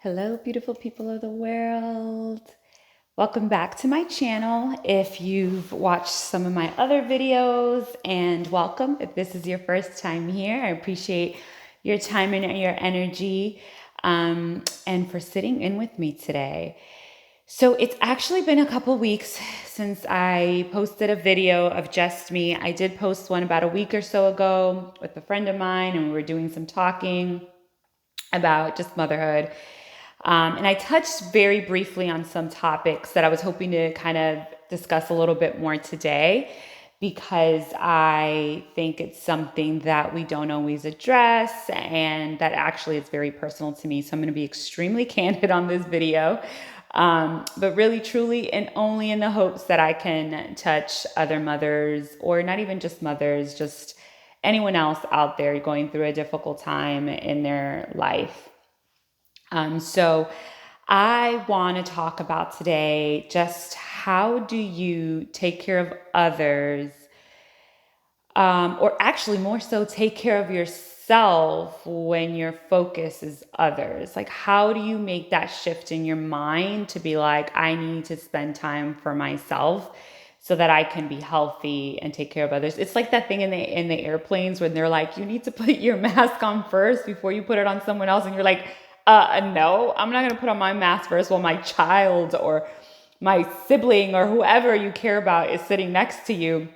Hello, beautiful people of the world. Welcome back to my channel. If you've watched some of my other videos, and welcome. If this is your first time here, I appreciate your time and your energy and for sitting in with me today. So it's actually been a couple weeks since I posted a video of just me. I did post one about a week or so ago with a friend of mine, and we were doing some talking about just motherhood. And I touched very briefly on some topics that I was hoping to kind of discuss a little bit more today because I think it's something that we don't always address and that actually is very personal to me. So I'm going to be extremely candid on this video, but really, truly, and only in the hopes that I can touch other mothers, or not even just mothers, just anyone else out there going through a difficult time in their life. So I want to talk about today just how do you take care of others, or actually more so take care of yourself when your focus is others. Like, how do you make that shift in your mind to be like, I need to spend time for myself so that I can be healthy and take care of others. It's like that thing in the airplanes when they're like, you need to put your mask on first before you put it on someone else, and you're like, no, I'm not gonna put on my mask first while my child or my sibling or whoever you care about is sitting next to you.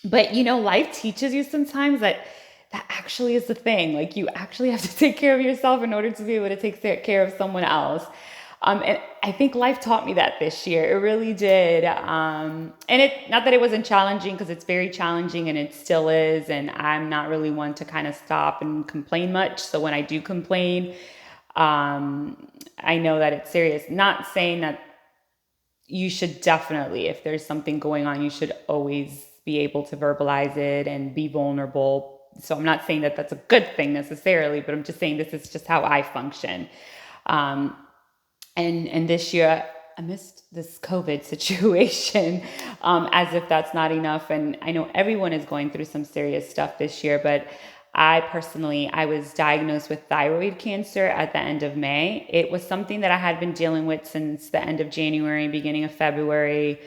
But life teaches you sometimes that actually is the thing. Like, you actually have to take care of yourself in order to be able to take care of someone else. And I think life taught me that this year. It really did. And it, not that it wasn't challenging, because it's very challenging and it still is. And I'm not really one to kind of stop and complain much. So when I do complain, I know that it's serious. Not saying that you should definitely, if there's something going on, you should always be able to verbalize it and be vulnerable. So I'm not saying that that's a good thing necessarily, but I'm just saying this is just how I function. Um, and this year, I missed this COVID situation, as if that's not enough. And I know everyone is going through some serious stuff this year, but I was diagnosed with thyroid cancer at the end of May. It was something that I had been dealing with since the end of January, beginning of February.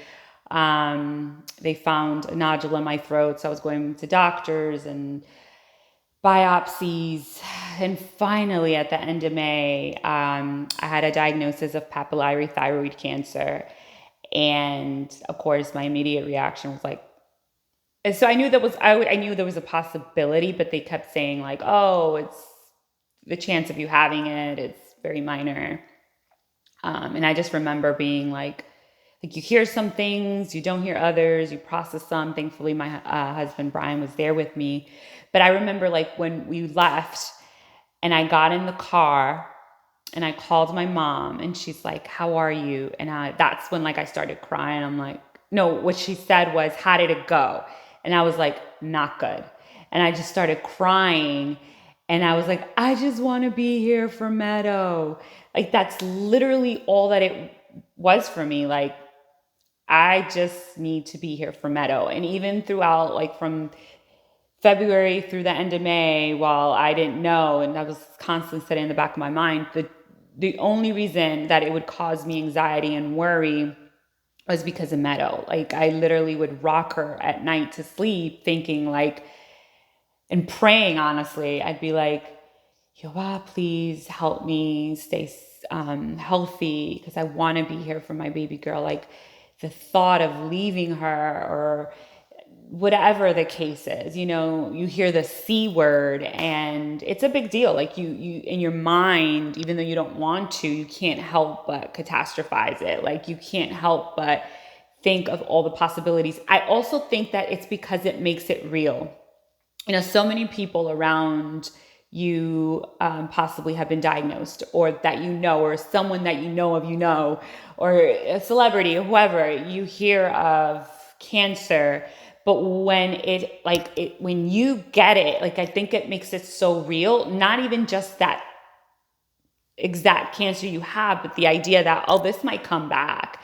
They found a nodule in my throat, so I was going to doctors and biopsies. And finally, at the end of May, I had a diagnosis of papillary thyroid cancer. And of course, my immediate reaction was like, and so I knew I knew there was a possibility, but they kept saying like, oh, it's the chance of you having it, it's very minor. And I just remember being like you hear some things, you don't hear others, you process some. Thankfully, my husband, Brian, was there with me. But I remember like when we left and I got in the car and I called my mom and she's like, how are you? And that's when like I started crying. I'm like, no, what she said was, how did it go? And I was like, not good. And I just started crying. And I was like, I just want to be here for Meadow. Like, that's literally all that it was for me. Like, I just need to be here for Meadow. And even throughout, like from February through the end of May, while I didn't know, and that was constantly sitting in the back of my mind, the only reason that it would cause me anxiety and worry was because of Meadow. Like, I literally would rock her at night to sleep thinking like, and praying, honestly, I'd be like, Yoba, please help me stay healthy, because I want to be here for my baby girl. Like, the thought of leaving her, or whatever the case is, you hear the C word and it's a big deal. Like, you in your mind, even though you don't want to, you can't help but catastrophize it. Like, you can't help but think of all the possibilities. I also think that it's because it makes it real. So many people around you possibly have been diagnosed, or that or someone that of, or a celebrity, or whoever you hear of cancer. But when you get it, like, I think it makes it so real, not even just that exact cancer you have, but the idea that, oh, this might come back.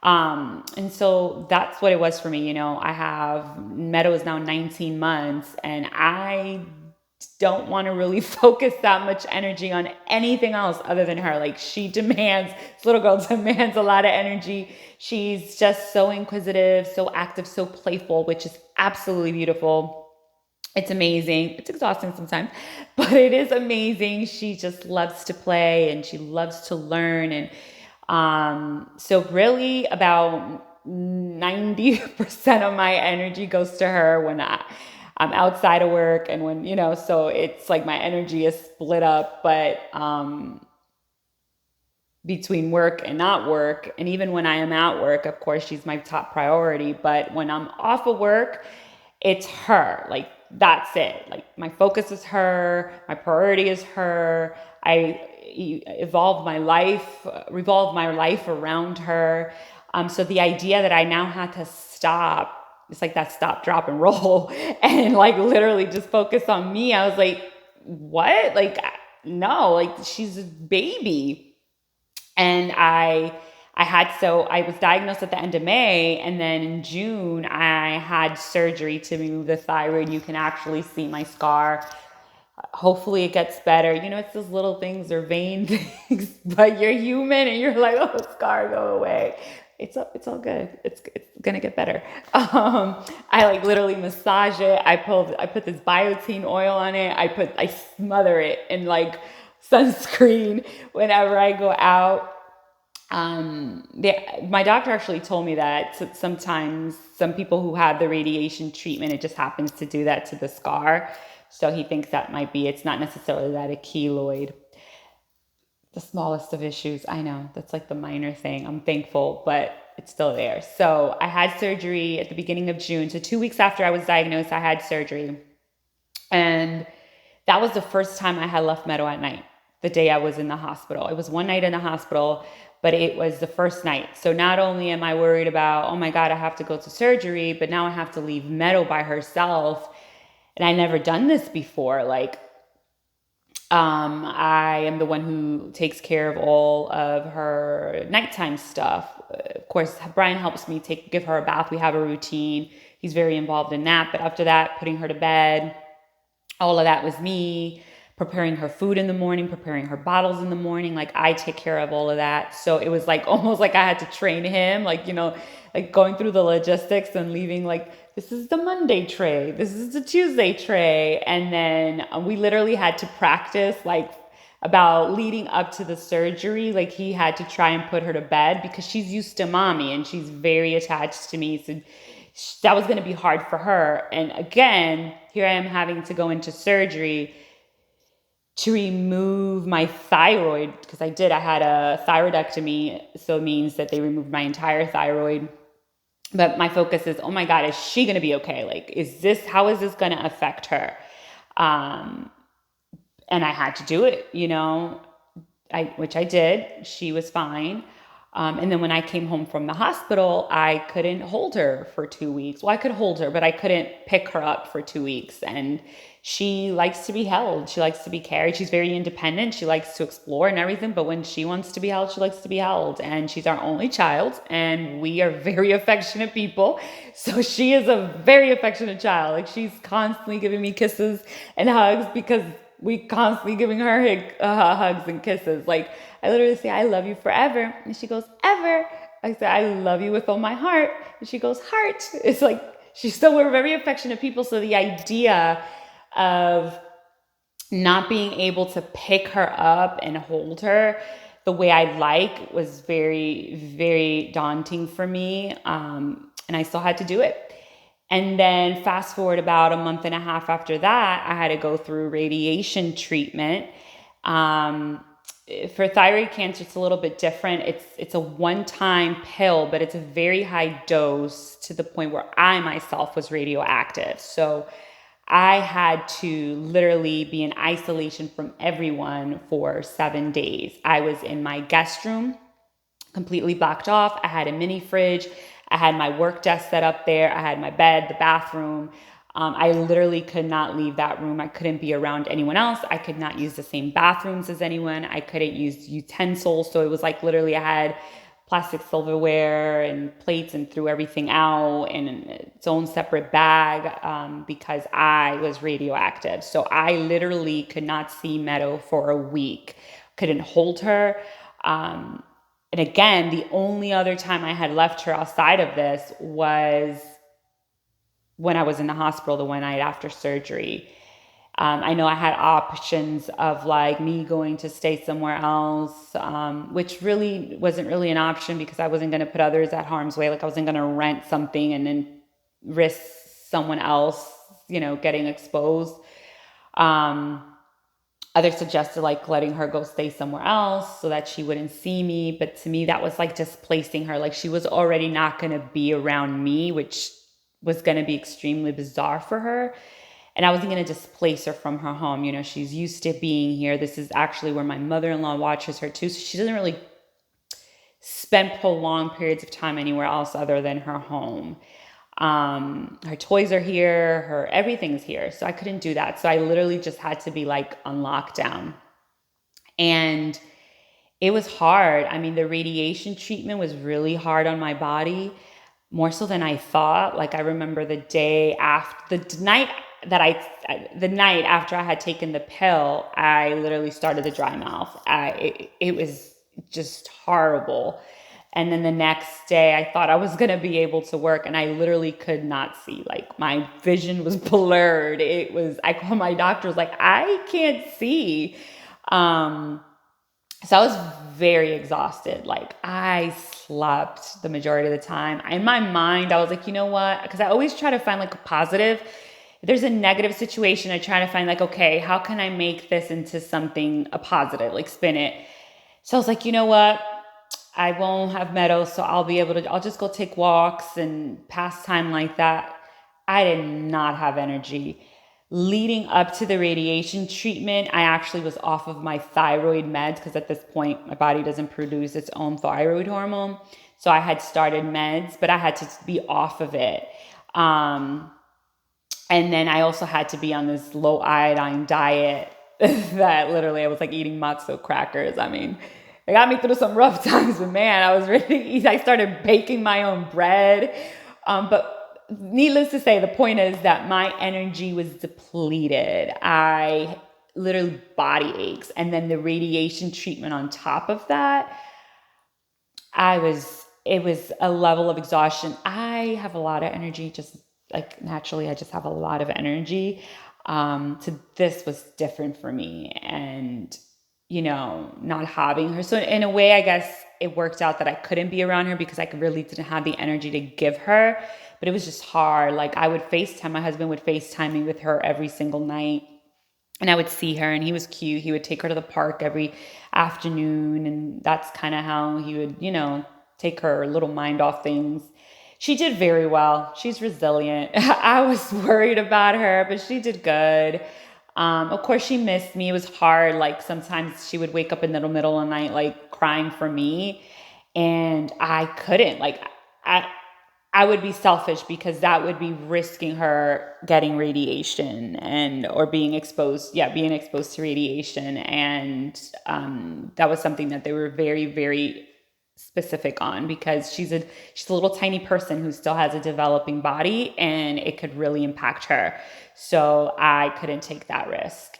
And so that's what it was for me. I have Meadow is now 19 months, and I don't want to really focus that much energy on anything else other than her. Like this little girl demands a lot of energy. She's just so inquisitive, so active, so playful, which is absolutely beautiful. It's amazing. It's exhausting sometimes, but it is amazing. She just loves to play and she loves to learn. And so really about 90% of my energy goes to her when I'm outside of work and when, so it's like my energy is split up, but between work and not work. And even when I am at work, of course, she's my top priority. But when I'm off of work, it's her. Like, that's it. Like, my focus is her. My priority is her. I revolve my life around her. So the idea that I now had to stop, it's like that stop, drop, and roll, and like literally just focus on me. I was like, what? Like, no, like she's a baby. And I was diagnosed at the end of May, and then in June I had surgery to remove the thyroid. You can actually see my scar. Hopefully it gets better. It's those little things or vein things, but you're human and you're like, oh, scar, go away. It's all good. It's gonna get better. I like literally massage it. I put this biotin oil on it. I smother it in like sunscreen whenever I go out. My doctor actually told me that sometimes some people who have the radiation treatment, it just happens to do that to the scar. So he thinks that might be, it's not necessarily that a keloid. The smallest of issues. I know that's like the minor thing. I'm thankful, but it's still there. So I had surgery at the beginning of June. So 2 weeks after I was diagnosed, I had surgery. And that was the first time I had left Meadow at night, the day I was in the hospital. It was one night in the hospital, but it was the first night. So not only am I worried about, oh my God, I have to go to surgery, but now I have to leave Meadow by herself. And I never done this before. Like, I am the one who takes care of all of her nighttime stuff. Of course, Brian helps me give her a bath. We have a routine. He's very involved in that. But after that, putting her to bed, all of that was me. Preparing her food in the morning, preparing her bottles in the morning. Like, I take care of all of that. So it was like almost like I had to train him, like, like going through the logistics and leaving like, this is the Monday tray, this is the Tuesday tray. And then we literally had to practice like about leading up to the surgery. Like, he had to try and put her to bed because she's used to mommy and she's very attached to me. So that was going to be hard for her. And again, here I am having to go into surgery to remove my thyroid, because I had a thyroidectomy. So it means that they removed my entire thyroid. But my focus is, oh my God, is she going to be okay? Like, how is this going to affect her? And I had to do it, which I did. She was fine. And then when I came home from the hospital, I couldn't hold her for 2 weeks. Well, I could hold her, but I couldn't pick her up for 2 weeks. And she likes to be held. She likes to be carried. She's very independent. She likes to explore and everything. But when she wants to be held, she likes to be held. And she's our only child. And we are very affectionate people. So she is a very affectionate child. Like, she's constantly giving me kisses and hugs because we constantly giving her hugs and kisses. Like, I literally say, I love you forever. And she goes, ever. I say, I love you with all my heart. And she goes, heart. It's like, we're very affectionate people. So the idea of not being able to pick her up and hold her the way I like was very, very daunting for me. And I still had to do it. And then fast forward about a month and a half after that, I had to go through radiation treatment. For thyroid cancer, it's a little bit different. It's a one-time pill, but it's a very high dose to the point where I myself was radioactive. So I had to literally be in isolation from everyone for 7 days. I was in my guest room, completely blocked off. I had a mini fridge. I had my work desk set up there. I had my bed, the bathroom. I literally could not leave that room. I couldn't be around anyone else. I could not use the same bathrooms as anyone. I couldn't use utensils. So it was like literally I had plastic silverware and plates and threw everything out in its own separate bag because I was radioactive. So I literally could not see Meadow for a week, couldn't hold her. And again, the only other time I had left her outside of this was when I was in the hospital the one night after surgery. I know I had options of like me going to stay somewhere else, which really wasn't really an option because I wasn't going to put others at harm's way. Like I wasn't going to rent something and then risk someone else, getting exposed. Others suggested like letting her go stay somewhere else so that she wouldn't see me. But to me, that was like displacing her. Like she was already not going to be around me, which was going to be extremely bizarre for her. And I wasn't going to displace her from her home. She's used to being here. This is actually where my mother-in-law watches her too. So she doesn't really spend prolonged periods of time anywhere else other than her home. Her toys are here, her everything's here. So I couldn't do that. So I literally just had to be like on lockdown. And it was hard. I mean, the radiation treatment was really hard on my body, more so than I thought. Like I remember the night after I had taken the pill, I literally started the dry mouth. It was just horrible. And then the next day I thought I was going to be able to work and I literally could not see. Like my vision was blurred. I called my doctor, was like, I can't see. So I was very exhausted. Like I slept the majority of the time. In my mind, I was like, you know what? Because I always try to find like a positive. If there's a negative situation, I try to find like, okay, how can I make this into a positive, like spin it. So I was like, you know what? I won't have Meadow, so I'll just go take walks and pass time like that. I did not have energy. Leading up to the radiation treatment, I actually was off of my thyroid meds because at this point, my body doesn't produce its own thyroid hormone. So I had started meds, but I had to be off of it. And then I also had to be on this low iodine diet that literally I was like eating matzo crackers. I mean, it got me through some rough times, but man, I was ready to eat. I started baking my own bread. But needless to say, the point is that my energy was depleted. I literally body aches. And then the radiation treatment on top of that, it was a level of exhaustion. I have a lot of energy, just like naturally, I just have a lot of energy. So this was different for me. And not having her. So in a way, I guess it worked out that I couldn't be around her because I really didn't have the energy to give her, but it was just hard. Like my husband would FaceTime me with her every single night and I would see her and he was cute. He would take her to the park every afternoon and that's kind of how he would, take her little mind off things. She did very well. She's resilient. I was worried about her, but she did good. Of course, she missed me. It was hard. Like sometimes she would wake up in the middle of the night, like crying for me. And I couldn't. Like I would be selfish because that would be risking her getting radiation or being exposed to radiation. And that was something that they were very, very specific on because she's a little tiny person who still has a developing body and it could really impact her. So I couldn't take that risk.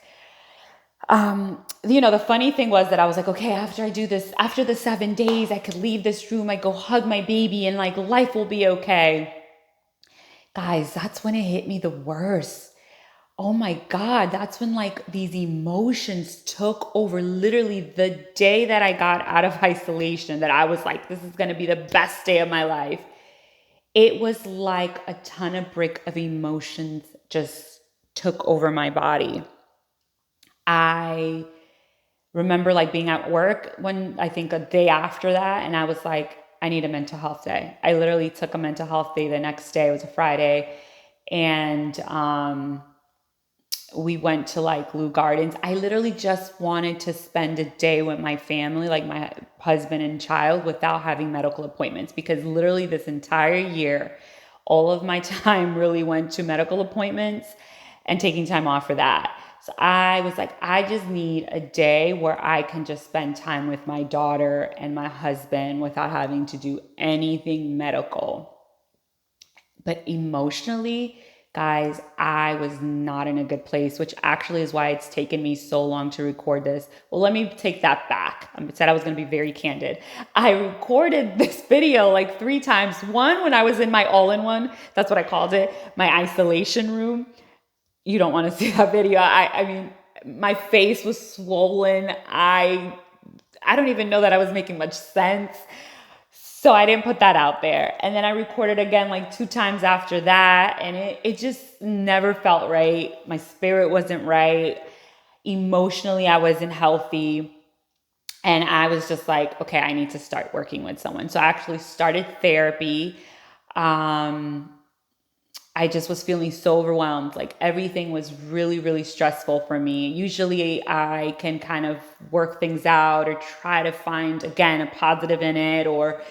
The funny thing was that I was like, okay, after the 7 days, I could leave this room. I go hug my baby and like life will be okay. Guys, that's when it hit me the worst. Oh my God, that's when like these emotions took over. Literally the day that I got out of isolation, that I was like, this is going to be the best day of my life. It was like a ton of brick of emotions just took over my body. I remember like being at work I think a day after that, and I was like, I need a mental health day. I literally took a mental health day the next day. It was a Friday. And, we went to like Lou Gardens. I literally just wanted to spend a day with my family, like my husband and child, without having medical appointments, because literally this entire year, all of my time really went to medical appointments and taking time off for that. So I was like, I just need a day where I can just spend time with my daughter and my husband without having to do anything medical. But emotionally, guys, I was not in a good place, which actually is why it's taken me so long to record this. Well, let me take that back. I said I was going to be very candid. I recorded this video like 3 times. One, when I was in my all-in-one, that's what I called it, my isolation room. You don't want to see that video. I mean, my face was swollen. I don't even know that I was making much sense. So I didn't put that out there. And then I recorded again like 2 times after that. And it just never felt right. My spirit wasn't right. Emotionally, I wasn't healthy. And I was just like, okay, I need to start working with someone. So I actually started therapy. I just was feeling so overwhelmed. Like everything was really, really stressful for me. Usually I can kind of work things out or try to find, again, a positive in it, or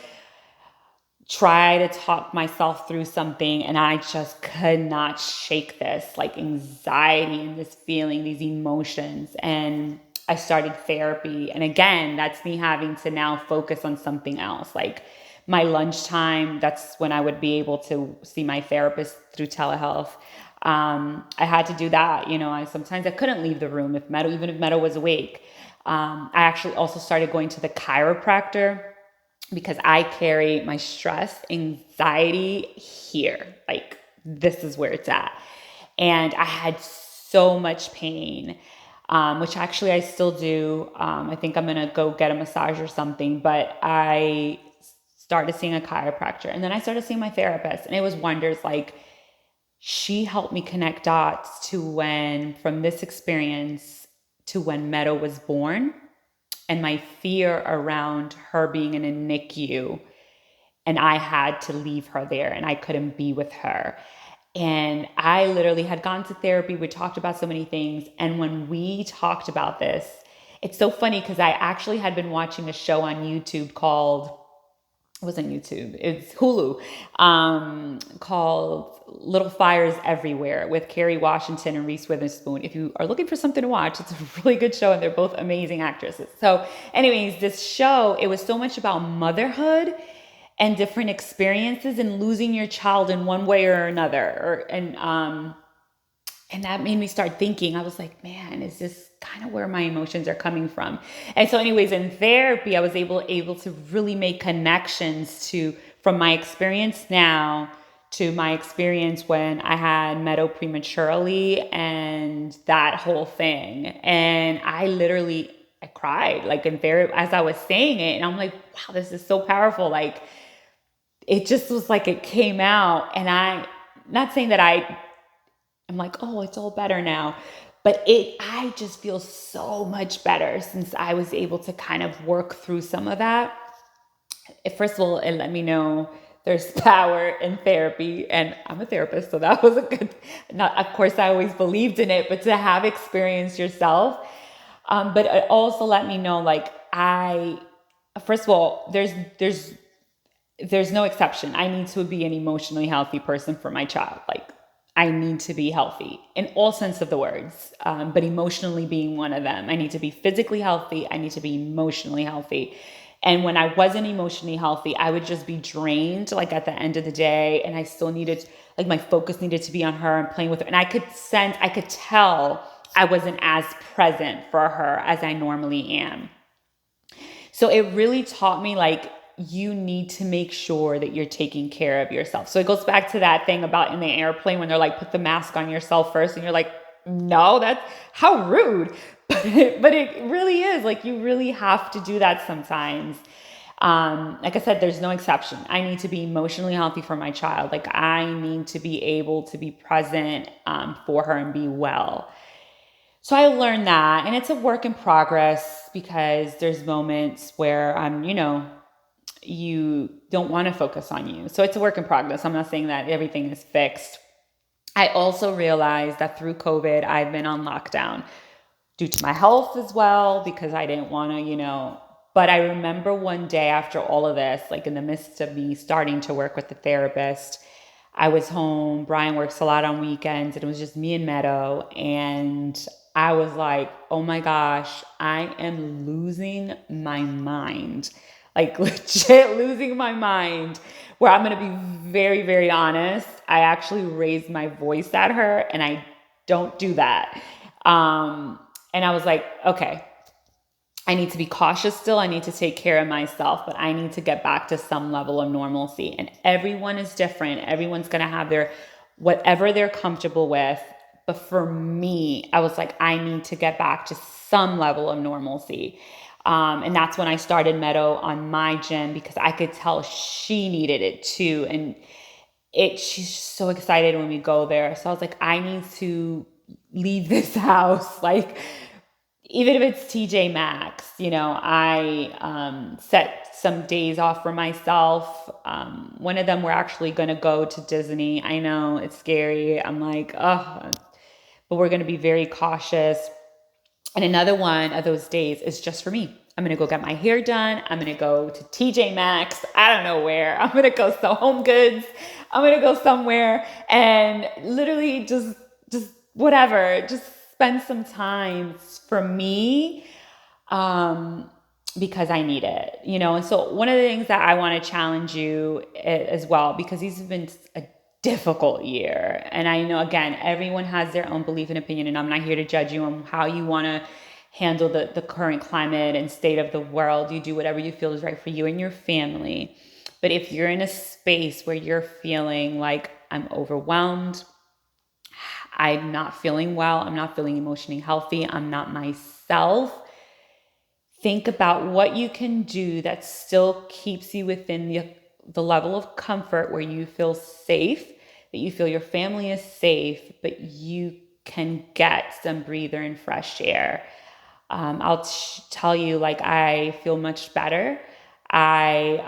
try to talk myself through something. And I just could not shake this like anxiety and this feeling, these emotions. And I started therapy. And again, that's me having to now focus on something else. Like my lunchtime, that's when I would be able to see my therapist through telehealth. I had to do that. Sometimes I couldn't leave the room even if Meadow was awake. I actually also started going to the chiropractor because I carry my stress, anxiety here. Like this is where it's at. And I had so much pain, which actually I still do. I think I'm going to go get a massage or something, but I started seeing a chiropractor, and then I started seeing my therapist, and it was wonders. Like she helped me connect dots from this experience to when Meadow was born and my fear around her being in a NICU, and I had to leave her there and I couldn't be with her. And I literally had gone to therapy. We talked about so many things. And when we talked about this, it's so funny because I actually had been watching a show on YouTube called, it wasn't YouTube, it's Hulu, called Little Fires Everywhere with Kerry Washington and Reese Witherspoon. If you are looking for something to watch, it's a really good show and they're both amazing actresses. So anyways, this show, it was so much about motherhood and different experiences and losing your child in one way or another. And that made me start thinking. I was like, man, is this kind of where my emotions are coming from? And so anyways, in therapy, I was able to really make connections from my experience now to my experience when I had Meadow prematurely and that whole thing. And I cried like in therapy as I was saying it. And I'm like, wow, this is so powerful. Like it just was like it came out. And not saying that I'm like, oh, it's all better now. But I just feel so much better since I was able to kind of work through some of that. First of all, it let me know there's power in therapy, and I'm a therapist, so that was a good, not, of course, I always believed in it, but to have experienced yourself. But it also let me know, like, first of all, there's no exception. I need to be an emotionally healthy person for my child. Like, I need to be healthy in all sense of the words, but emotionally being one of them. I need to be physically healthy. I need to be emotionally healthy. And when I wasn't emotionally healthy, I would just be drained, like at the end of the day. And I still needed, like my focus needed to be on her and playing with her. And I could tell I wasn't as present for her as I normally am. So it really taught me, like, you need to make sure that you're taking care of yourself. So it goes back to that thing about in the airplane when they're like, put the mask on yourself first. And you're like, no, that's how rude. But it really is, like, you really have to do that sometimes. Like I said, there's no exception. I need to be emotionally healthy for my child. Like, I need to be able to be present for her and be well. So I learned that, and it's a work in progress because there's moments where you don't want to focus on you. So it's a work in progress. I'm not saying that everything is fixed. I also realized that through COVID, I've been on lockdown due to my health as well, because I didn't want to, but I remember one day after all of this, like in the midst of me starting to work with the therapist, I was home. Brian works a lot on weekends, and it was just me and Meadow. And I was like, oh my gosh, I am losing my mind. Like legit losing my mind. Where I'm going to be very, very honest. I actually raised my voice at her, and I don't do that. And I was like, okay, I need to be cautious still. I need to take care of myself, but I need to get back to some level of normalcy. And everyone is different. Everyone's going to have their whatever they're comfortable with. But for me, I was like, I need to get back to some level of normalcy. And that's when I started Meadow on my gym, because I could tell she needed it too. And she's so excited when we go there. So I was like, I need to leave this house. Like, even if it's TJ Maxx, I set some days off for myself. One of them, we're actually going to go to Disney. I know it's scary. I'm like, oh, but we're going to be very cautious. And another one of those days is just for me. I'm going to go get my hair done. I'm going to go to TJ Maxx. I don't know where. I'm going to go sell Home Goods. I'm going to go somewhere and literally just whatever, just spend some time for me, because I need it, And so one of the things that I want to challenge you as well, because these have been a difficult year. And I know, again, everyone has their own belief and opinion, and I'm not here to judge you on how you want to handle the current climate and state of the world. You do whatever you feel is right for you and your family. But if you're in a space where you're feeling like, I'm overwhelmed, I'm not feeling well, I'm not feeling emotionally healthy, I'm not myself, think about what you can do that still keeps you within the level of comfort where you feel safe, that you feel your family is safe, but you can get some breather and fresh air. I'll tell you, like, I feel much better. I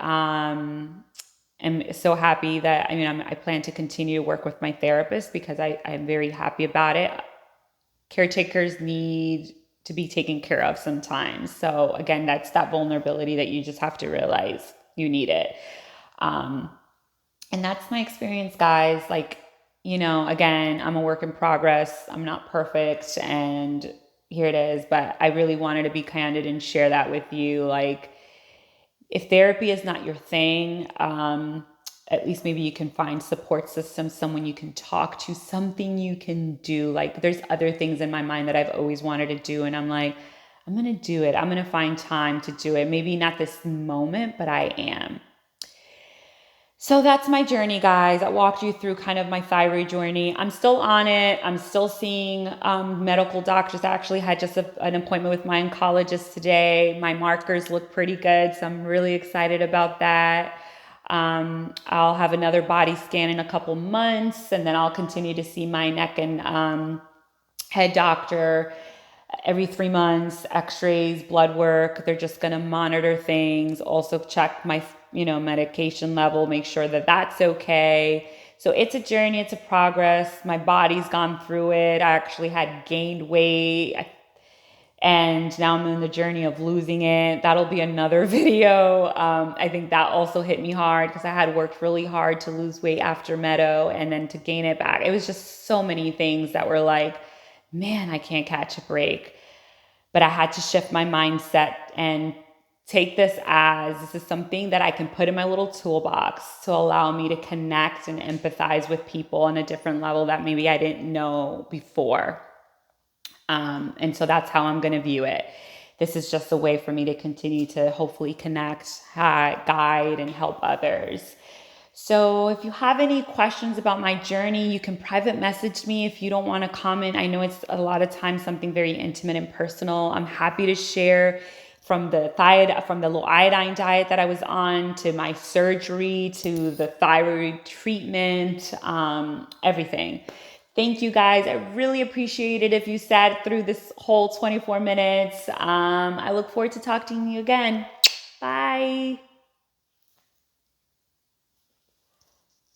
am so happy that, I plan to continue to work with my therapist, because I'm very happy about it. Caretakers need to be taken care of sometimes. So again, that's that vulnerability that you just have to realize you need it. And that's my experience, guys. Like, again, I'm a work in progress. I'm not perfect, and here it is. But I really wanted to be candid and share that with you. Like, if therapy is not your thing, at least maybe you can find support systems, someone you can talk to, something you can do. Like, there's other things in my mind that I've always wanted to do, and I'm like, I'm going to do it. I'm going to find time to do it. Maybe not this moment, but I am. So that's my journey, guys. I walked you through kind of my thyroid journey. I'm still on it. I'm still seeing medical doctors. I actually had just an appointment with my oncologist today. My markers look pretty good, so I'm really excited about that. I'll have another body scan in a couple months, and then I'll continue to see my neck and head doctor every 3 months, x-rays, blood work. They're just going to monitor things, also check my, medication level, make sure that that's okay. So it's a journey, it's a progress. My body's gone through it. I actually had gained weight, and now I'm in the journey of losing it. That'll be another video. I think that also hit me hard, because I had worked really hard to lose weight after Meadow, and then to gain it back. It was just so many things that were like, man, I can't catch a break. But I had to shift my mindset and take this is something that I can put in my little toolbox to allow me to connect and empathize with people on a different level that maybe I didn't know before. And so that's how I'm going to view it. This is just a way for me to continue to hopefully connect, guide, and help others. So if you have any questions about my journey, you can private message me if you don't want to comment. I know it's a lot of times something very intimate and personal. I'm happy to share from the low iodine diet that I was on, to my surgery, to the thyroid treatment, everything. Thank you, guys. I really appreciate it if you sat through this whole 24 minutes. I look forward to talking to you again. Bye.